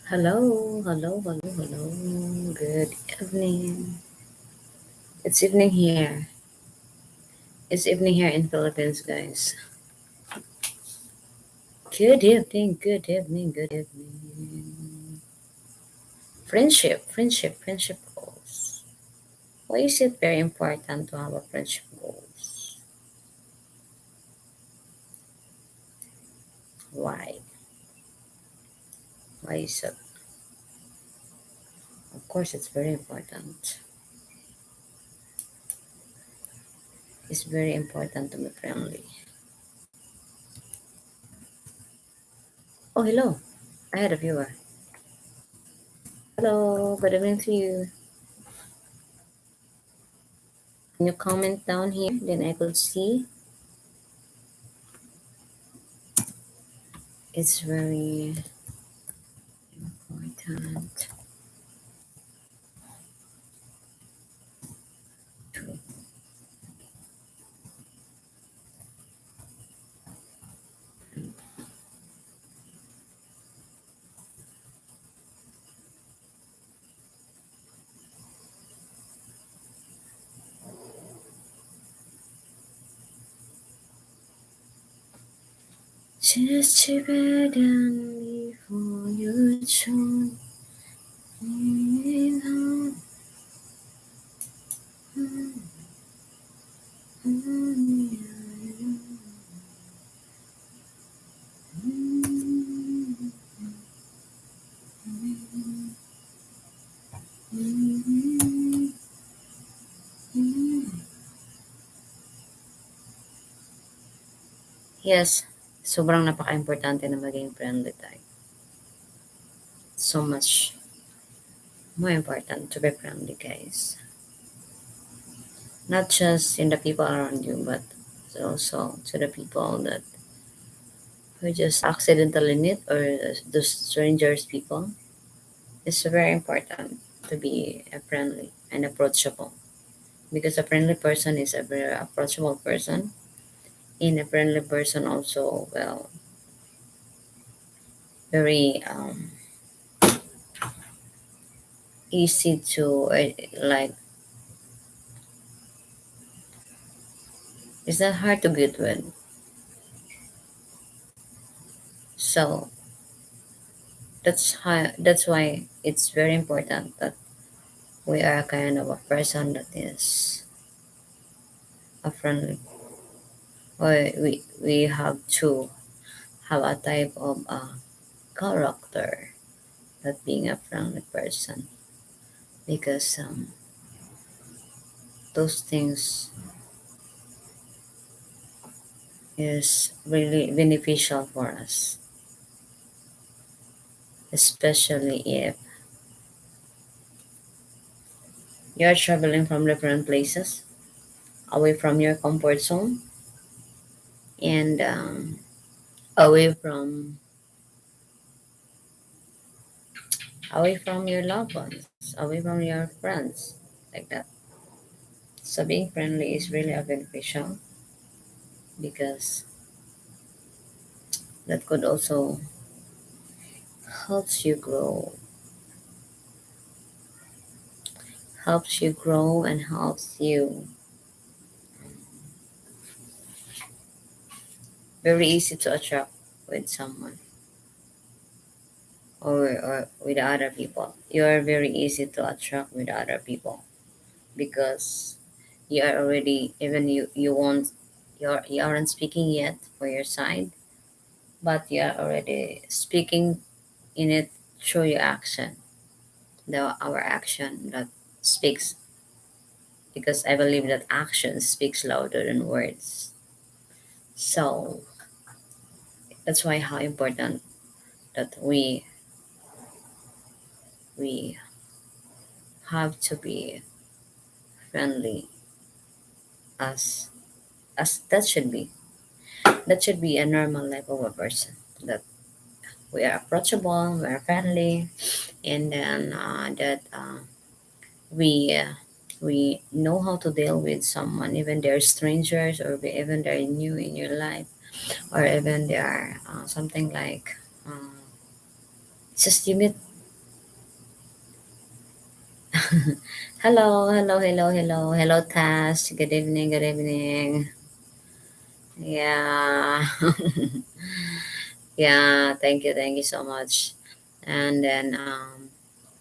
Hello, hello, hello, hello. Good evening. It's evening here. It's evening here in Philippines, guys. Good evening, good evening, good evening. Friendship goals. Why is it very important to have a friendship goals? Why? Why is it? Of course, it's very important. It's very important to be friendly. Oh, hello. I had a viewer. Hello, good evening to you. Can you comment down here? Then I could see. It's very important to just to bed and before you join me now. Yes, sobrang napaka-importante na maging friendly tayo. So much more important to be friendly, guys. Not just in the people around you, but also to the people that who just accidentally meet or the strangers people. It's very important to be a friendly and approachable because a friendly person is a very approachable person and a friendly person also well very easy to like it's not hard to get with. So that's why it's very important that we are kind of a person that is a friendly or we have to have a type of character that being a friendly person because those things is really beneficial for us, especially if you're traveling from different places away from your comfort zone and away from away from your loved ones, away from your friends, like that. So being friendly is really a beneficial because that could also helps you grow, and helps you very easy to attract with someone or with other people. You are very easy to attract with other people because you are already even you won't you aren't speaking yet for your side, but you are already speaking in it through your action. Our action that speaks because I believe that action speaks louder than words. So that's why how important that we have to be friendly as that should be. That should be a normal life of a person. That we are approachable, we are friendly, and then that we uh, we know how to deal with someone, even they're strangers or even they're new in your life, or even they are something like just you meet. Hello, hello, hello, hello, hello, Tash. Good evening, good evening. Yeah, yeah. Thank you so much. And then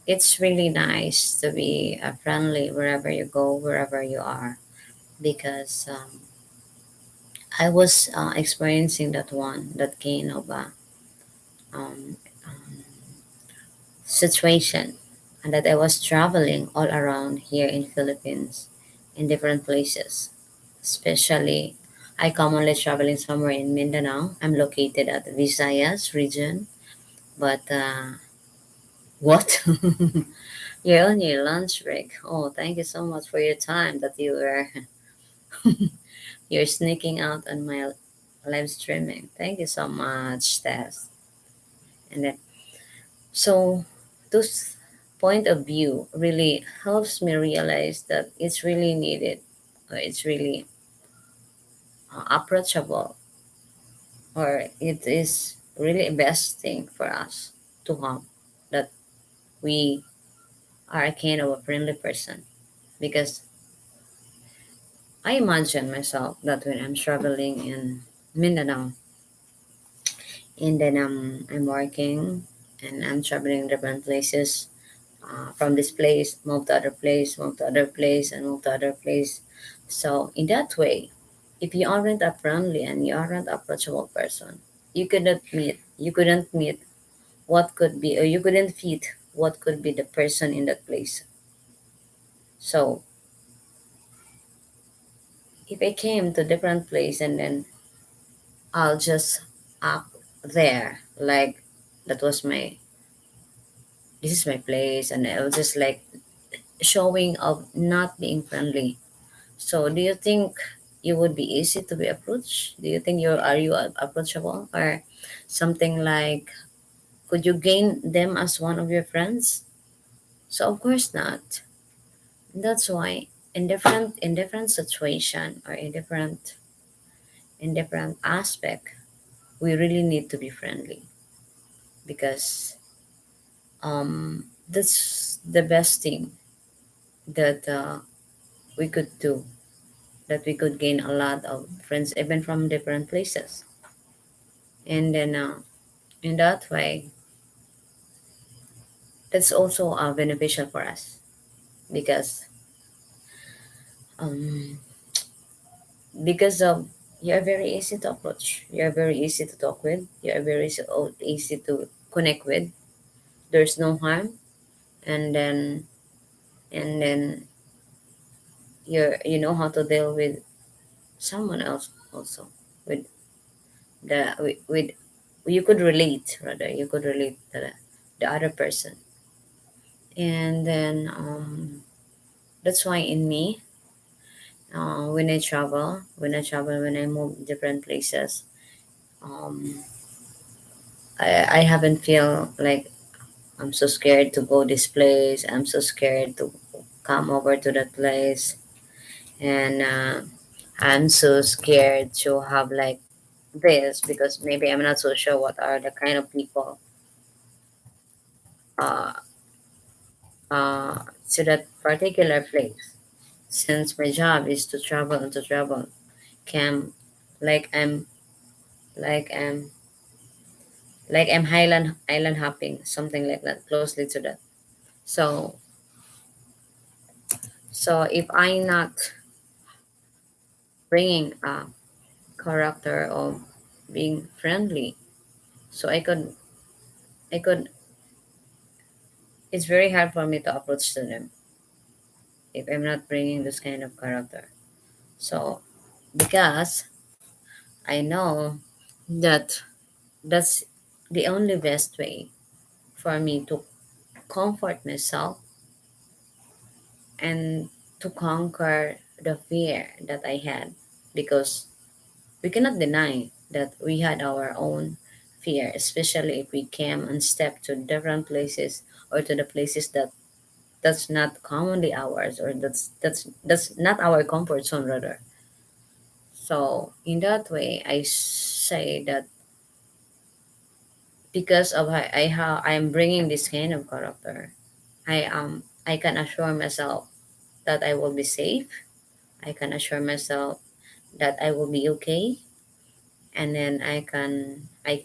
it's really nice to be friendly wherever you go, wherever you are, because I was experiencing that kind of um, um, situation, and that I was traveling all around here in Philippines, in different places. Especially, I commonly traveling somewhere in Mindanao. I'm located at the Visayas region, but what? You're on your lunch break. Oh, thank you so much for your time that you were you're sneaking out on my live streaming. Thank you so much, Tess. And then so this point of view really helps me realize that it's really needed, or it's really approachable, or it is really a best thing for us to have, that we are a kind of a friendly person. Because I imagine myself that when I'm traveling in Mindanao, and then I'm working and I'm traveling different places, from this place, move to other place, move to other place, and move to other place. So in that way, if you aren't a friendly and you aren't approachable person, you couldn't meet what could be, or you couldn't fit what could be the person in that place. So if I came to different place and then I'll just act there like that was my this is my place, and I was just like showing of not being friendly. So do you think you would be easy to be approached? Do you think are you approachable, or something like, could you gain them as one of your friends? So of course not. That's why in different situation, or in different aspect, we really need to be friendly, because that's the best thing that we could do, that we could gain a lot of friends even from different places. And then in that way, that's also beneficial for us, because um, because you're very easy to approach, you're very easy to talk with, you're very easy to connect with. There's no harm. And then you know how to deal with someone else also, with with you could relate, rather you could relate to the other person. And then that's why in me, when I move different places, um, I haven't feel like I'm so scared to go this place. I'm so scared to come over to that place, and I'm so scared to have like this, because maybe I'm not so sure what are the kind of people uh, to that particular place. Since my job is to travel and to travel, can like like I'm I'm Highland island hopping, something like that, closely to that. So if I not bringing a character of being friendly, so I could it's very hard for me to approach to them if I'm not bringing this kind of character. So because I know that that's the only best way for me to comfort myself, and to conquer the fear that I had, because we cannot deny that we had our own fear, especially if we came and stepped to different places, or to the places that's not commonly ours, or that's not our comfort zone, rather. So in that way, I say that because of how I'm bringing this kind of character, I am. I can assure myself that I will be safe. I can assure myself that I will be okay, and then I can I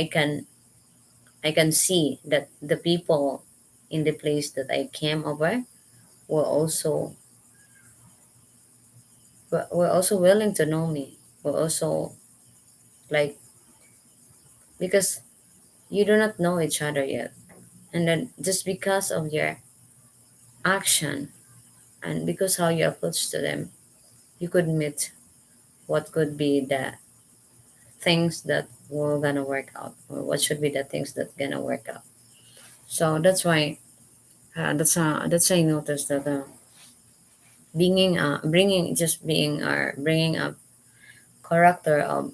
can see that the people in the place that I came over were also were also willing to know me. Were also like, because you do not know each other yet, and then just because of your action and because how you approach to them, you could meet what could be the things that were gonna work out, or what should be the things that gonna work out. So that's why that's I noticed that being bringing just being or bringing a character of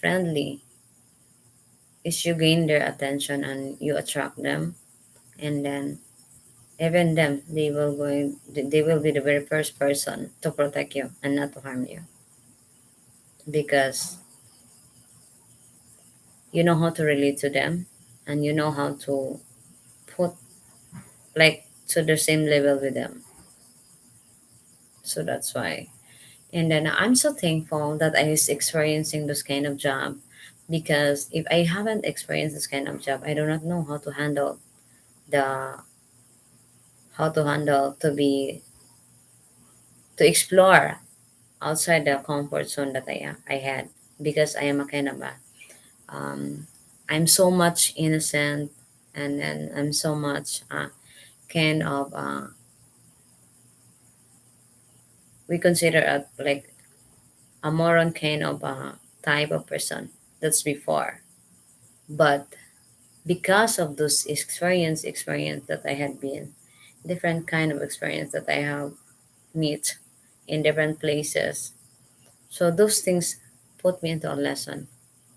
friendly is you gain their attention and you attract them, and then even them they will be the very first person to protect you and not to harm you, because you know how to relate to them, and you know how to put like to the same level with them. So that's why. And then I'm so thankful that I was experiencing this kind of job, because if I haven't experienced this kind of job, I do not know the how to handle to explore outside the comfort zone that I had, because I am a kind of a um, I'm so much innocent, and then I'm so much kind of we consider a like a moron kind of type of person. That's before, but because of those experience that I had been, different kind of experience that I have meet in different places. So those things put me into a lesson,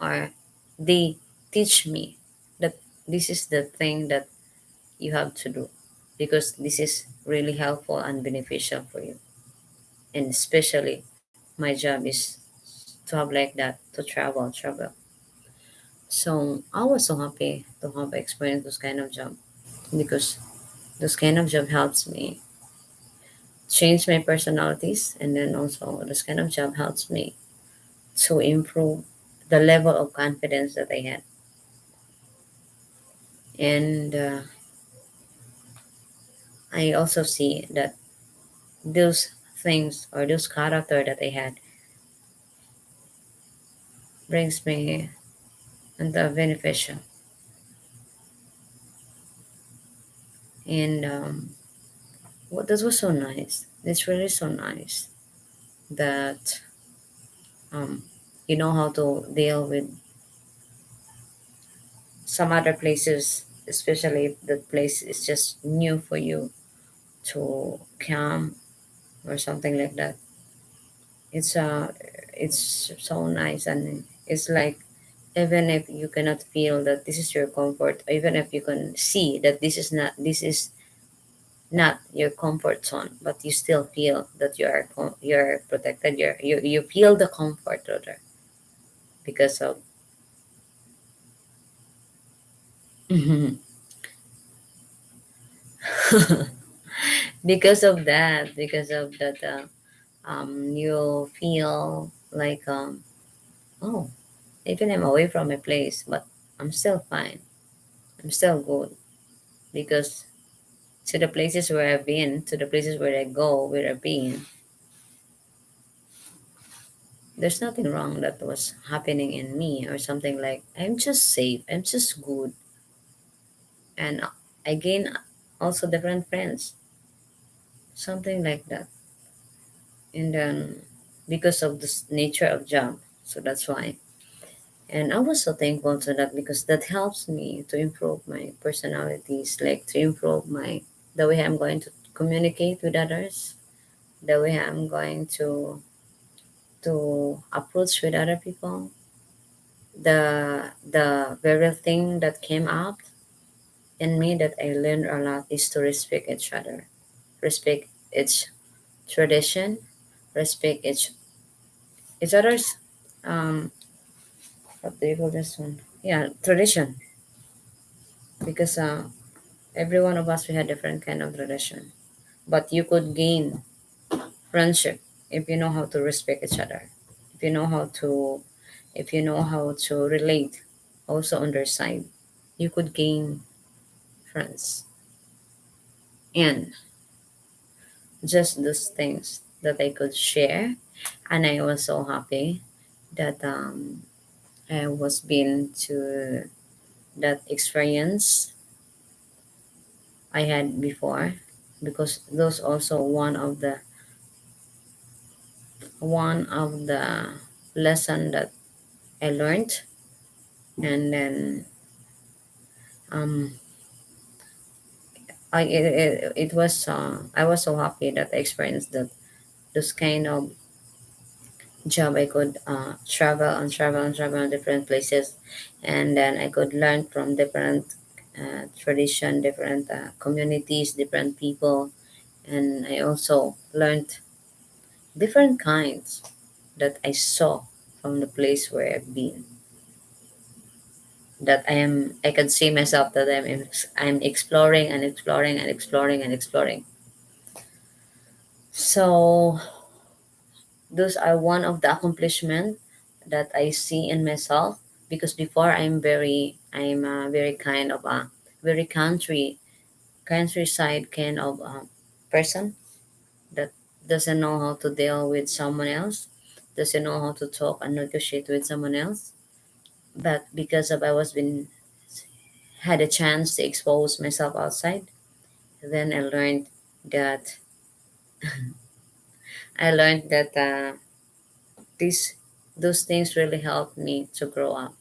or they teach me that this is the thing that you have to do, because this is really helpful and beneficial for you. And especially my job is to have like that, to travel. So I was so happy to have experienced this kind of job, because this kind of job helps me change my personalities, and then also this kind of job helps me to improve the level of confidence that I had. And I also see that those things or those character that I had brings me into a beneficial. And what this was so nice. It's really so nice that um, you know how to deal with some other places, especially if the place is just new for you to come or something like that. It's it's so nice, and it's like even if you cannot feel that this is your comfort, even if you can see that this is not your comfort zone, but you still feel that you're protected. You feel the comfort rather because of because of that you feel like oh, even I'm away from my place, but I'm still fine. I'm still good, because to the places where I've been, to the places where I go, where I've been, there's nothing wrong that was happening in me or something, like I'm just safe, I'm just good. And I gain also different friends, something like that. And then because of this nature of job, so that's why. And I was so thankful to that, because that helps me to improve my personalities, like to improve my the way I'm going to communicate with others, the way I'm going to approach with other people. The very thing that came up in me that I learned a lot is to respect each other, respect each tradition, respect each other's what do you call this one? Yeah, tradition. Because Every one of us we had different kind of relation, but you could gain friendship if you know how to respect each other, if you know how to if you know how to relate also on their side, you could gain friends. And just those things that I could share, and I was so happy that I was been to that experience I had before, because those also one of the lesson that I learned. And then um it was I was so happy that I experienced that this kind of job. I could travel and travel and travel in different places, and then I could learn from different tradition, different communities, different people, and I also learned different kinds that I saw from the place where I've been. That I could see myself that I'm exploring and exploring and exploring and exploring. So those are one of the accomplishment that I see in myself, because before I'm a very kind of a very countryside kind of person that doesn't know how to deal with someone else, doesn't know how to talk and negotiate with someone else. But because of I was been had a chance to expose myself outside, then that I learned that these those things really helped me to grow up.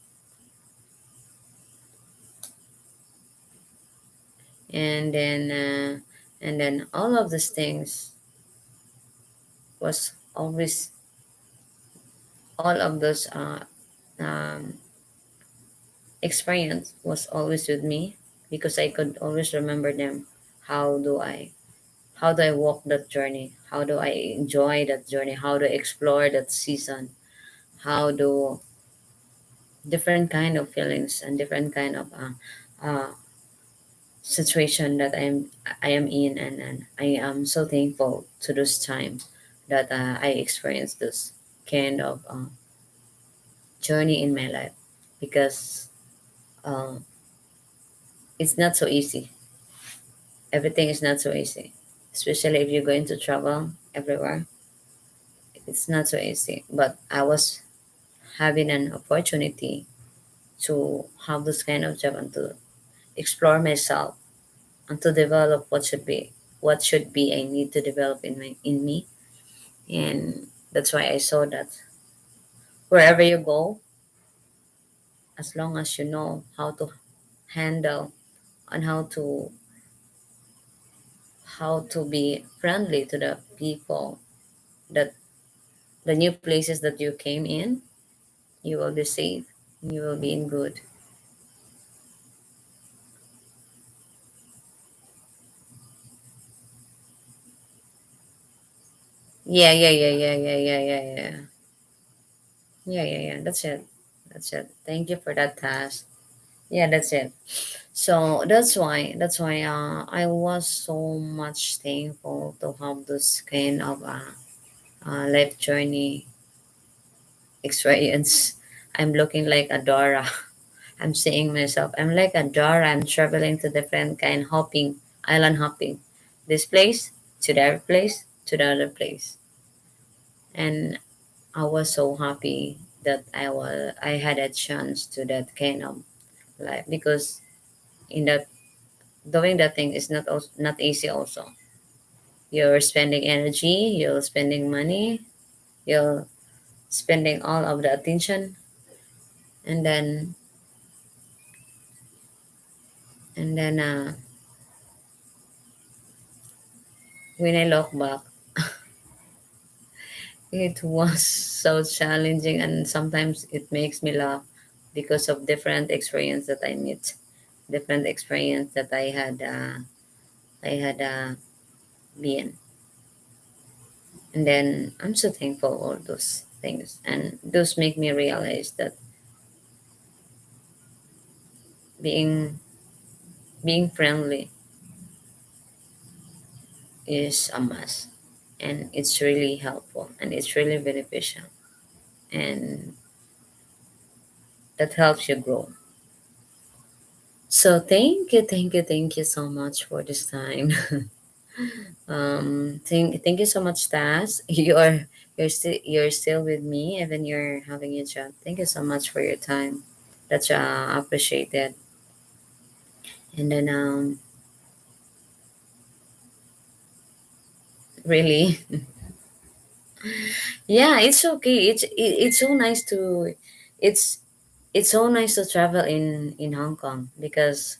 And then all of these things was always all of those um, experience was always with me, because I could always remember them. how do i how do I walk that journey, how do I enjoy that journey, how do I explore that season, how do different kind of feelings and different kind of uh, situation that I am in. And I am so thankful to this time that I experienced this kind of journey in my life, because uh, it's not so easy. Everything is not so easy, especially if you're going to travel everywhere. It's not so easy. But I was having an opportunity to have this kind of job and to explore myself and to develop what should be I need to develop in me. And that's why I saw that wherever you go, as long as you know how to handle and how to be friendly to the people, that the new places that you came in, you will be safe, you will be in good. Yeah, yeah, yeah, yeah, yeah, yeah, yeah, yeah, yeah, yeah, yeah. That's it. Thank you for that task. Yeah, that's it. So that's why I was so much thankful to have this kind of life journey experience. I'm looking like a Dora. I'm seeing myself. I'm like a Dora. I'm traveling to different kind hopping, island hopping. This place to the other place to the other place. And I was so happy that I had a chance to that kind of life, because in that doing that thing is not easy also. You're spending energy, you're spending money, you're spending all of the attention. And then when I look back, it was so challenging, and sometimes it makes me laugh because of different experience that I meet, different experience that I had been. And then I'm so thankful all those things, and those make me realize that being being friendly, is a must, and it's really helpful and it's really beneficial, and that helps you grow. So thank you so much for this time. Thank you so much, Tas. You're still with me even you're having your job. Thank you so much for your time. That's appreciated. And then really, yeah, it's okay. It's so nice to it's it's so nice to travel in Hong Kong because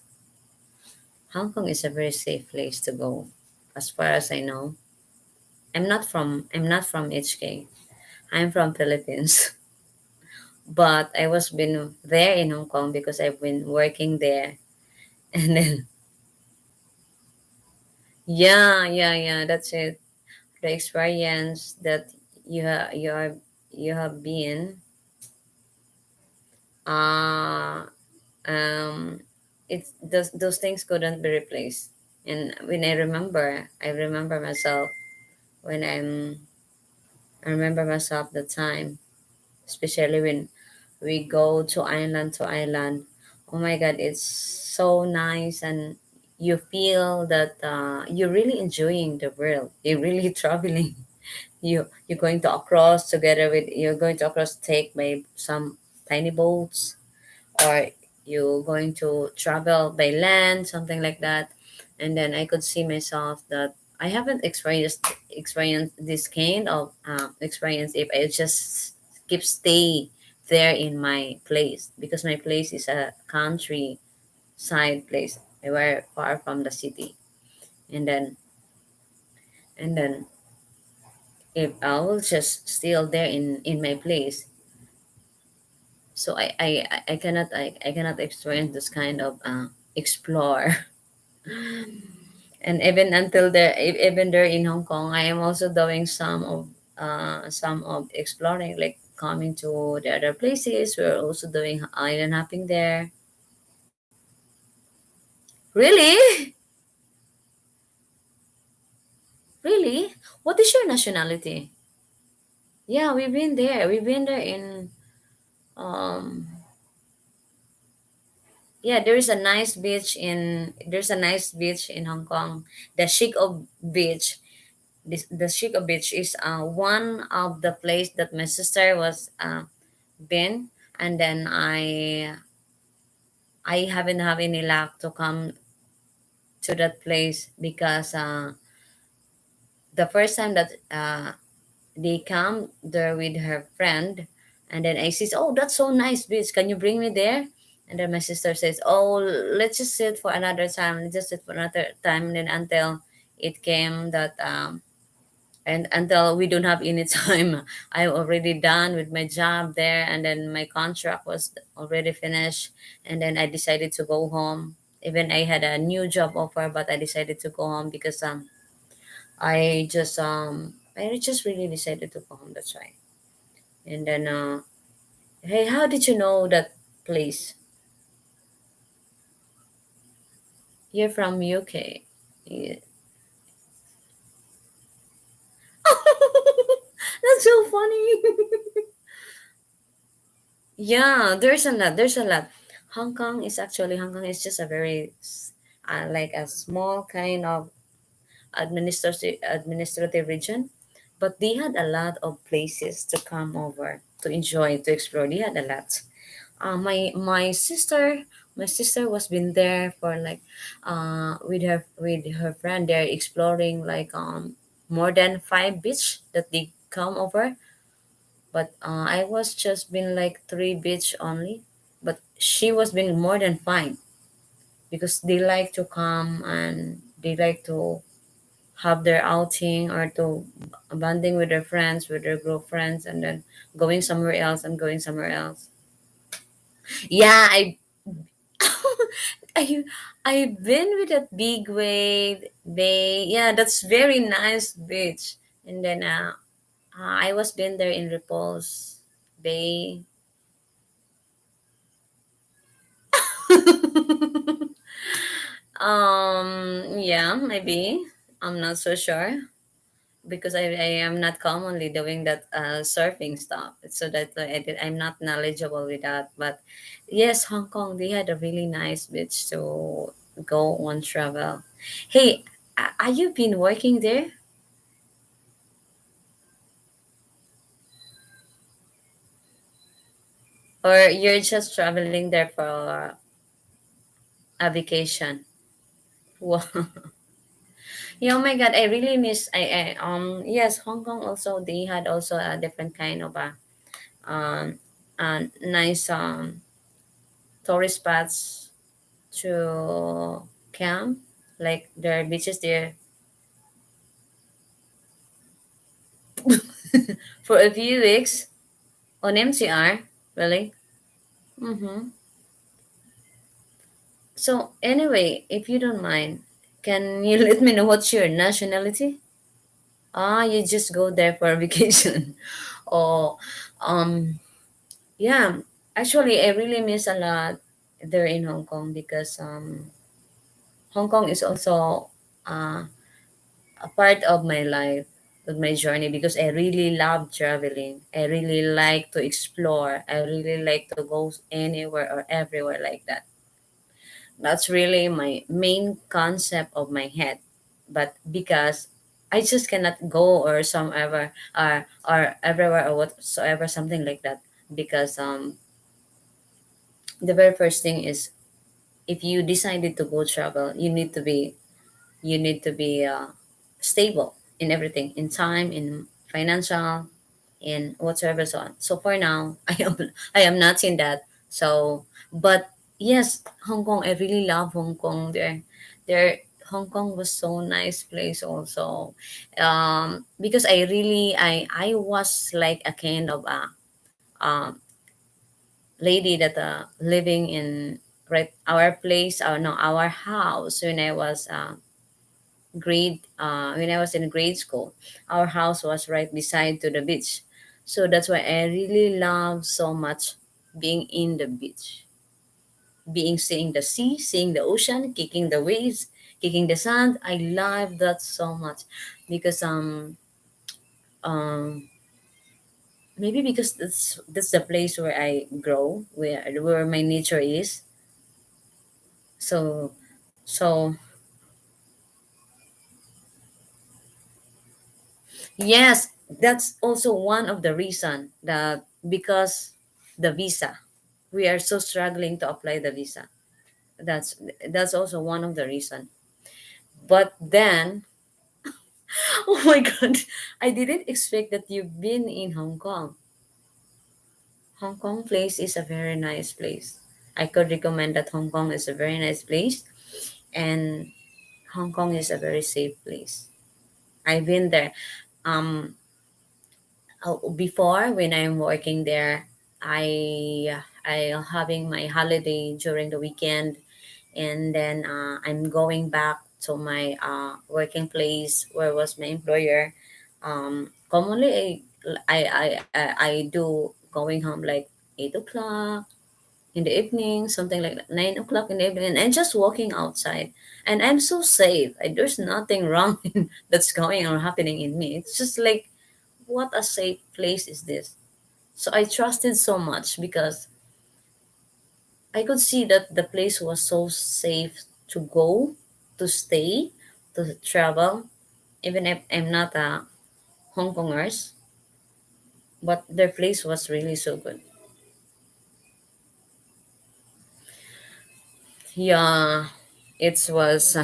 Hong Kong is a very safe place to go, as far as I know. I'm not from HK. I'm from Philippines. But I was been there in Hong Kong because I've been working there. And then yeah, that's it. The experience that you have been uh um it's those things couldn't be replaced. And when I remember myself when I remember myself the time, especially when we go to island. Oh my god, it's so nice, and you feel that you're really enjoying the world. You're really traveling. You're going to across together with you're going to across take by some tiny boats, or you're going to travel by land, something like that. And then I could see myself that I haven't experienced this kind of experience if I just keep stay there in my place, because my place is a country side place. We were far from the city. And then and then if I will just still there in my place, so I cannot experience this kind of explore. And even there in Hong Kong, I am also doing some of exploring, like coming to the other places. We're also doing island hopping there. Really? Really? What is your nationality? Yeah, we've been there. We've been there in um yeah, there's a nice beach in Hong Kong. The Shiko Beach. The Shiko Beach is one of the place that my sister was been, and then I haven't have any luck to come to that place because the first time that they come there with her friend, and then I says, "Oh, that's so nice beach. Can you bring me there?" And then my sister says, "Oh, let's just sit for another time. Let's just sit for another time." And then until it came that and until we don't have any time, I'm already done with my job there, and then my contract was already finished, and then I decided to go home. Even I had a new job offer, but I decided to go home because I just really decided to go home. That's why. And then hey, how did you know that place? You're from UK. Yeah. That's so funny. Yeah, there's a lot. Hong Kong is just a very like a small kind of administrative region, but they had a lot of places to come over to enjoy, to explore. They had a lot. My sister was been there for like with her friend. They're exploring like more than 5 beach that they come over, but I was just been like 3 beach only. But she was been more than 5, because they like to come and they like to have their outing, or to bonding with their friends, with their group friends, and then going somewhere else and going somewhere else. Yeah, I I've been with that big wave bay. Yeah, that's very nice beach. And then I was been there in Repulse Bay. Yeah, maybe. I'm not so sure because I am not commonly doing that surfing stuff. So that I'm not knowledgeable with that. But yes, Hong Kong, they had a really nice beach to go on travel. Hey, are you been working there or you're just traveling there for a vacation? Wow. Yeah, oh my God, I really miss yes, Hong Kong also they had also a different kind of a nice tourist spots to camp. Like there are beaches there for a few weeks on MCR. Really? Mm-hmm. So anyway, if you don't mind, can you let me know what's your nationality? Ah, you just go there for a vacation. Oh, um, yeah. Actually, I really miss a lot there in Hong Kong because Hong Kong is also uh, a part of my life, of my journey because I really love traveling. I really like to explore. I really like to go anywhere or everywhere like that. That's really my main concept of my head. But because I just cannot go or some ever or everywhere or whatsoever something like that because the very first thing is if you decided to go travel you need to be stable in everything in time in financial in whatsoever so on. So for now I am not in that. So but yes, Hong Kong, I really love Hong Kong. There Hong Kong was so nice place also because I was like a kind of a um, lady that living in right our place or no our house when I was when I was in grade school. Our house was right beside to the beach. So that's why I really love so much being in the beach. Being seeing the sea, seeing the ocean, kicking the waves, kicking the sand. I love that so much because um maybe because that's the place where I grow, where my nature is. So so yes, that's also one of the reason that because the visa, we are so struggling to apply the visa. That's that's also one of the reason. But then, oh my God, I didn't expect that you've been in Hong Kong. Hong Kong place is a very nice place. I could recommend that Hong Kong is a very nice place, and Hong Kong is a very safe place. I've been there. Um, Before when I'm working there, I having my holiday during the weekend, and then I'm going back to my working place where was my employer. Commonly, I do going home like 8 o'clock in the evening, something like that, 9 o'clock in the evening, and just walking outside. And I'm so safe. There's nothing wrong that's going or happening in me. It's just like what a safe place is this. So I trusted so much because I could see that the place was so safe to go, to stay, to travel, even if I'm not a Hong Kongers, but their place was really so good. Yeah, it was.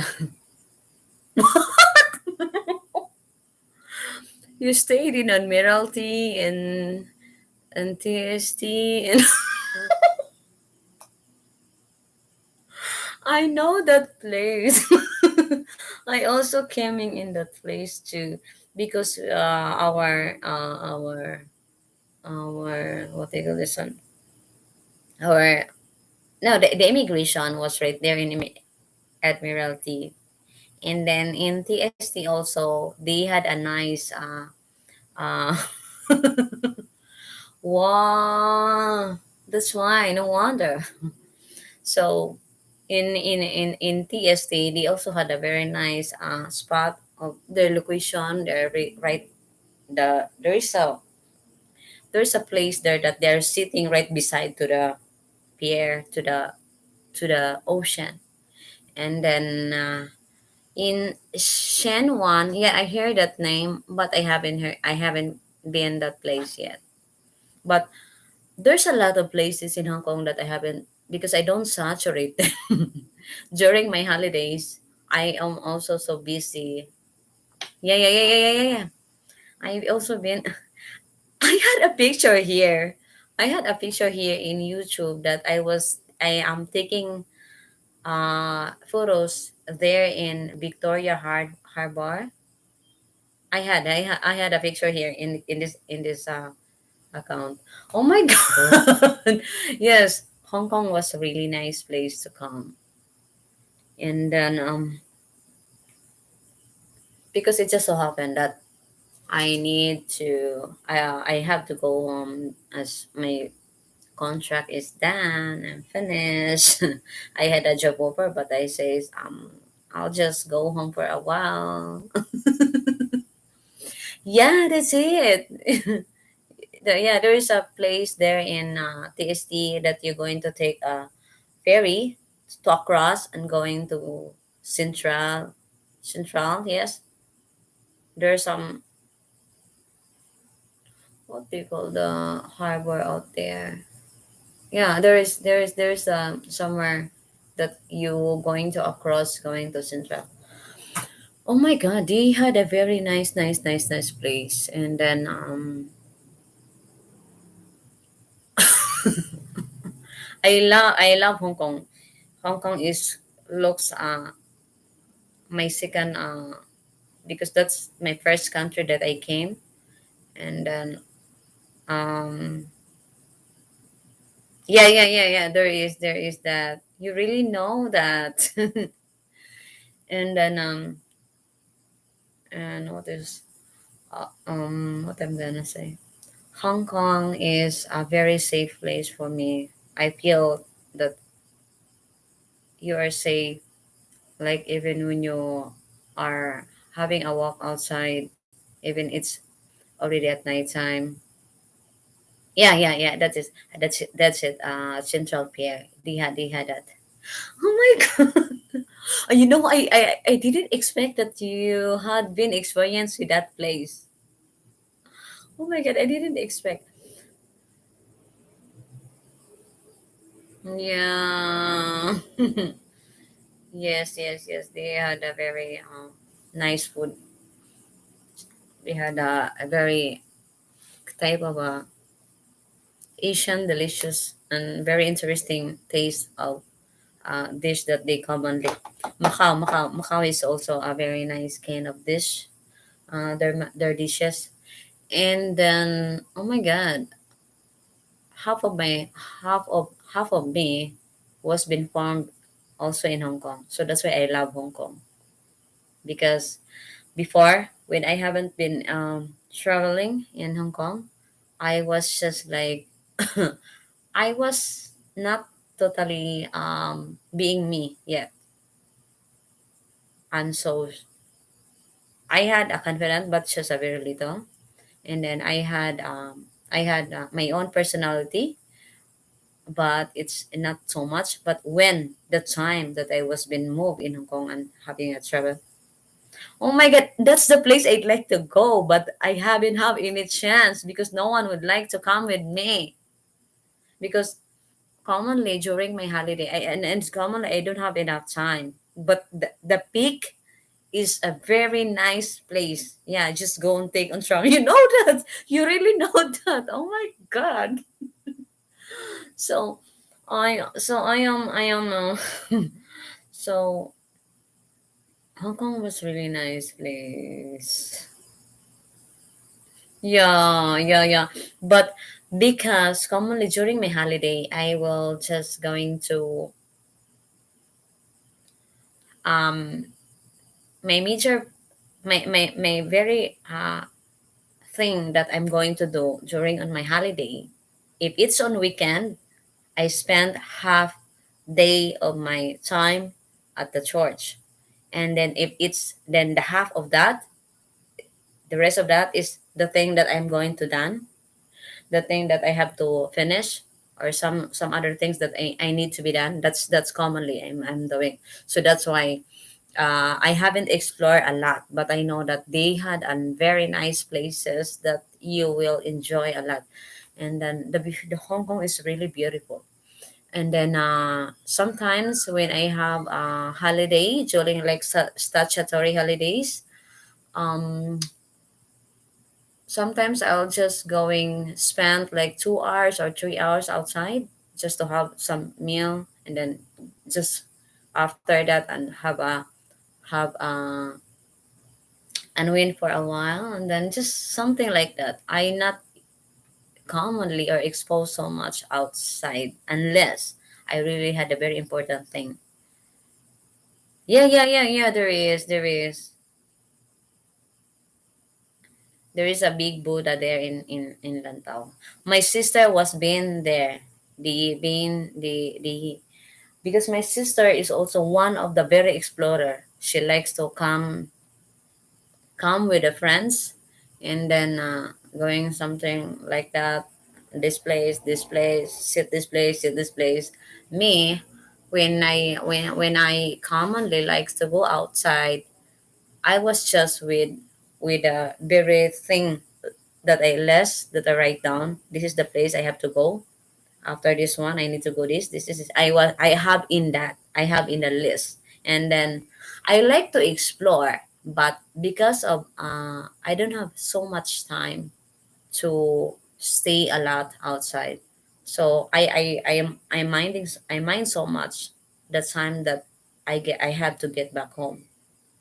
You stayed in Admiralty and TST, and I know that place. I also came in that place too because our what they call this one our no the immigration was right there in Admiralty, and then in TST also they had a nice uh wow, that's why no wonder. So in TST they also had a very nice spot of their location. They're right. There's a place there that they're sitting right beside to the pier, to the ocean. And then in Shenwan, yeah, I hear that name, but I haven't been that place yet. But there's a lot of places in Hong Kong that I haven't, because I don't saturate them. During my holidays, I am also so busy. Yeah, yeah, yeah, yeah, yeah, yeah, yeah. I've also been. I had a picture here. I had a picture here in YouTube that I am taking photos there in Victoria Harbor. I had a picture here in this account. Oh my god. Yes, Hong Kong was a really nice place to come. And then because it just so happened that I have to go home as my contract is done and finished. I had a job offer, but I says I'll just go home for a while. Yeah, that's it. Yeah, there is a place there in TST that you're going to take a ferry to across and going to Central. Central, yes. There's some, what do you call the harbor out there? Yeah, there's somewhere that you going to across going to Central. Oh my God, they had a very nice place. And then I love Hong Kong. Hong Kong is looks my second because that's my first country that I came. And then um yeah, there is that, you really know that. And then and what I'm gonna say, Hong Kong is a very safe place for me. I feel that you are safe, like even when you are having a walk outside, even it's already at nighttime. Yeah, that's it Central Pier, they had that. Oh my god. I didn't expect that you had been experienced with that place. Oh my god, I didn't expect. Yeah. Yes, they had a very nice food. They had a very type of Asian delicious and very interesting taste of dish that they commonly. Macau is also a very nice kind of dish. Their dishes. And then oh my god, half of my half of me was been formed also in Hong Kong. So that's why I love Hong Kong, because before, when I haven't been traveling in Hong Kong, I was just like I was not totally being me yet. And so I had a confidence, but just a very little. And then I had my own personality, but it's not so much. But when the time that I was being moved in Hong Kong and having a travel, oh my god, that's the place I'd like to go, but I haven't have any chance because no one would like to come with me. Because commonly during my holiday, and commonly I don't have enough time. But the peak is a very nice place. Yeah, just go and take on travel. You know that. You really know that. Oh my god. So I am so Hong Kong was really nice place. Yeah. But because commonly during my holiday, I will just going to um my major my very thing that I'm going to do during on my holiday. If it's on weekend, I spend half day of my time at the church, And then if it's then the half of that, the rest of that is the thing that I'm going to done, the thing that I have to finish, or some other things that I need to be done. That's commonly I'm doing. So that's why I haven't explored a lot, but I know that they had very nice places that you will enjoy a lot. And then the Hong Kong is really beautiful. And then sometimes when I have a holiday during like statutory holidays, um, sometimes I'll just going spend like 2 hours or 3 hours outside just to have some meal, and then just after that and have a unwind for a while, and then just something like that. I not commonly or exposed so much outside unless I really had a very important thing. Yeah, yeah, yeah, yeah. There is a big Buddha there in Lantau. My sister was been there. The because my sister is also one of the very explorer. She likes to come with the friends, and then going something like that. This place, sit this place. Me, when I commonly likes to go outside, I was just with a very thing that I write down. This is the place I have to go. After this one, I need to go this. I have in the list. And then I like to explore, but because of I don't have so much time to stay a lot outside. So I mind so much the time that I have to get back home,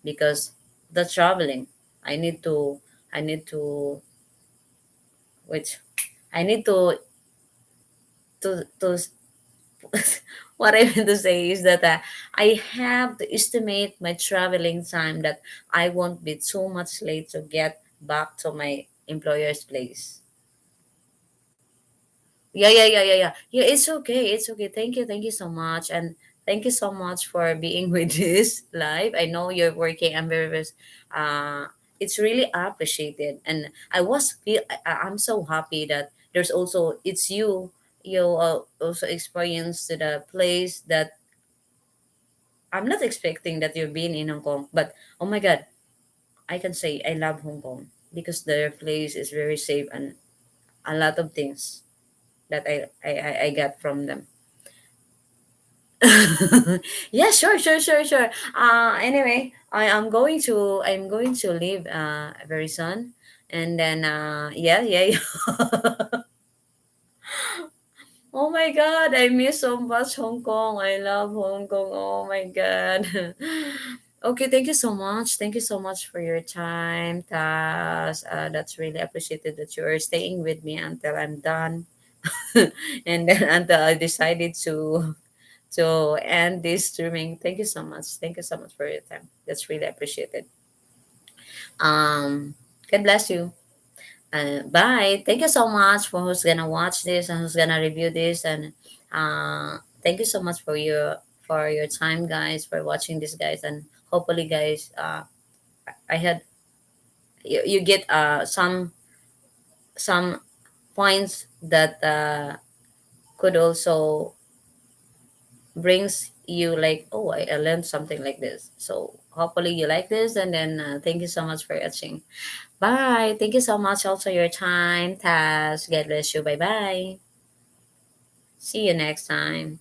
because the traveling, I need to I need to which I need to what I mean to say is that I have to estimate my traveling time, that I won't be too much late to get back to my employer's place. Yeah, yeah, yeah, yeah, yeah. Yeah, it's okay. It's okay. Thank you so much. And thank you so much for being with this live. I know you're working. Uh, it's really appreciated. And I'm so happy that there's also, it's you, also experienced the place that I'm not expecting that you've been in Hong Kong. But oh my God, I can say I love Hong Kong because their place is very safe, and a lot of things that I got from them. Yeah, sure, sure, sure, sure. Anyway, I'm going to leave very soon, and then yeah, yeah, yeah. Oh my God, I miss so much Hong Kong. I love Hong Kong. Oh my God. Okay, thank you so much. Thank you so much for your time, Taz. That's really appreciated that you are staying with me until I'm done, and then until I decided to end this streaming. Thank you so much. Thank you so much for your time. That's really appreciated. Um, God bless you. Bye. Thank you so much for who's gonna watch this and who's gonna review this. And thank you so much for your time, guys, for watching this, guys. And hopefully, guys, I had you get some points that could also brings you like, oh, I learned something like this. So hopefully you like this, and then thank you so much for watching. Bye. Thank you so much also your time, Taz. God bless you. Bye bye. See you next time.